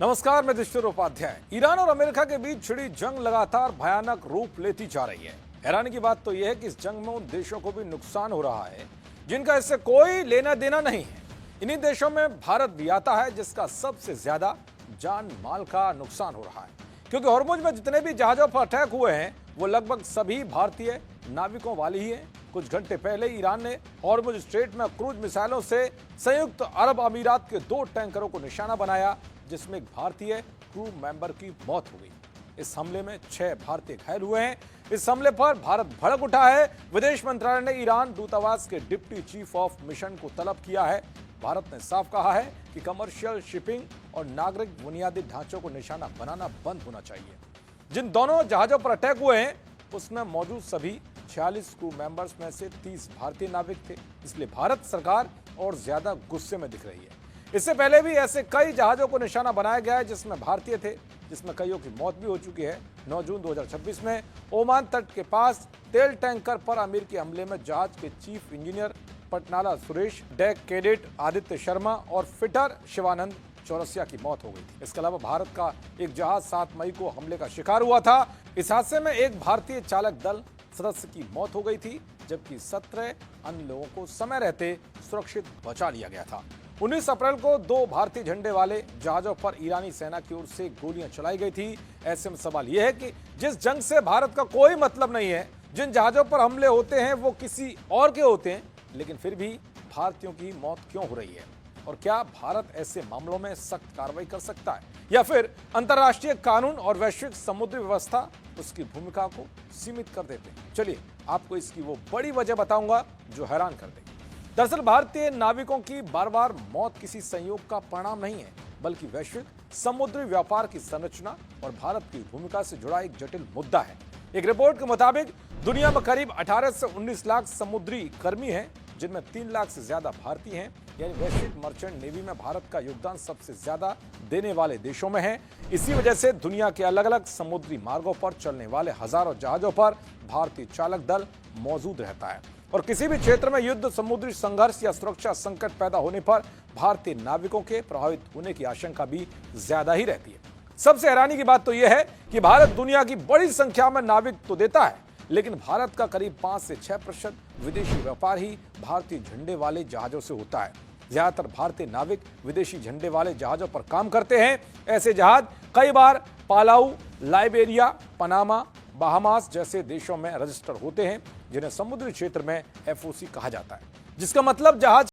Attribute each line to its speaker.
Speaker 1: नमस्कार, मैं दृष्टर उपाध्याय। ईरान और अमेरिका के बीच छिड़ी जंग लगातार भयानक रूप लेती जा रही है। हैरानी की बात तो यह है कि इस जंग में उन देशों को भी नुकसान हो रहा है जिनका इससे कोई लेना देना नहीं है। इन्हीं देशों में भारत भी आता है, जिसका सबसे ज्यादा जान माल का नुकसान हो रहा है, क्योंकि हॉर्मुज में जितने भी जहाजों पर अटैक हुए हैं वो लगभग सभी भारतीय नाविकों वाली ही हैं। कुछ घंटे पहले ईरान ने हॉर्मुज स्ट्रेट में क्रूज मिसाइलों से संयुक्त अरब अमीरात के 2 टैंकरों को निशाना बनाया, जिसमें एक भारतीय क्रू मेंबर की मौत हो गई। इस हमले में 6 भारतीय घायल हुए हैं। इस हमले पर भारत भड़क उठा है। विदेश मंत्रालय ने ईरान दूतावास के डिप्टी चीफ ऑफ मिशन को तलब किया है। भारत ने साफ कहा है कि कमर्शियल शिपिंग और नागरिक बुनियादी ढांचों को निशाना बनाना बंद होना चाहिए। जिन दोनों जहाजों पर अटैक हुए हैं उसमें मौजूद सभी 46 क्रू मेंबर्स में से 30 भारतीय नाविक थे, इसलिए भारत सरकार और ज्यादा गुस्से में दिख रही है। इससे पहले भी ऐसे कई जहाजों को निशाना बनाया गया है जिसमें भारतीय थे, जिसमें कईयों की मौत भी हो चुकी है। 9 जून 2026 में ओमान तट के पास तेल टैंकर पर अमेरिकी हमले में जहाज के chief engineer Patnala Suresh, deck cadet Aditya Sharma और फिटर शिवानंद चौरसिया की मौत हो गई थी। इसके अलावा भारत का एक जहाज 7 मई को हमले का शिकार हुआ था। इस हादसे में एक भारतीय चालक दल सदस्य की मौत हो गई थी, जबकि 17 अन्य लोगों को समय रहते सुरक्षित बचा लिया गया था। 19 अप्रैल को 2 भारतीय झंडे वाले जहाजों पर ईरानी सेना की ओर से गोलियां चलाई गई थी। ऐसे में सवाल यह है कि जिस जंग से भारत का कोई मतलब नहीं है, जिन जहाजों पर हमले होते हैं वो किसी और के होते हैं, लेकिन फिर भी भारतीयों की मौत क्यों हो रही है? और क्या भारत ऐसे मामलों में सख्त कार्रवाई कर सकता है, या फिर अंतर्राष्ट्रीय कानून और वैश्विक समुद्री व्यवस्था उसकी भूमिका को सीमित कर देते हैं? चलिए आपको इसकी वो बड़ी वजह बताऊंगा जो हैरान कर देगी। दरअसल भारतीय नाविकों की बार बार मौत किसी संयोग का परिणाम नहीं है, बल्कि वैश्विक समुद्री व्यापार की संरचना और भारत की भूमिका से जुड़ा एक जटिल मुद्दा है। एक रिपोर्ट के मुताबिक दुनिया में करीब 18 से 19 लाख समुद्री कर्मी हैं, जिनमें 3 लाख से ज्यादा भारतीय हैं। यानी वैश्विक मर्चेंट नेवी में भारत का योगदान सबसे ज्यादा देने वाले देशों में है। इसी वजह से दुनिया के अलग अलग समुद्री मार्गों पर चलने वाले हजारों जहाजों पर भारतीय चालक दल मौजूद रहता है, और किसी भी क्षेत्र में युद्ध, समुद्री संघर्ष या सुरक्षा संकट पैदा होने पर भारतीय नाविकों के प्रभावित होने की आशंका भी ज्यादा ही रहती है। सबसे हैरानी की बात तो यह है कि भारत दुनिया की बड़ी संख्या में नाविक तो देता है, लेकिन भारत का करीब 5 से 6% विदेशी व्यापार ही भारतीय झंडे वाले जहाजों से होता है। ज्यादातर भारतीय नाविक विदेशी झंडे वाले जहाजों पर काम करते हैं। ऐसे जहाज कई बार पालाऊ, लाइबेरिया, पनामा, बहामास जैसे देशों में रजिस्टर होते हैं, जिन्हें समुद्री क्षेत्र में FOC कहा जाता है, जिसका मतलब जहाज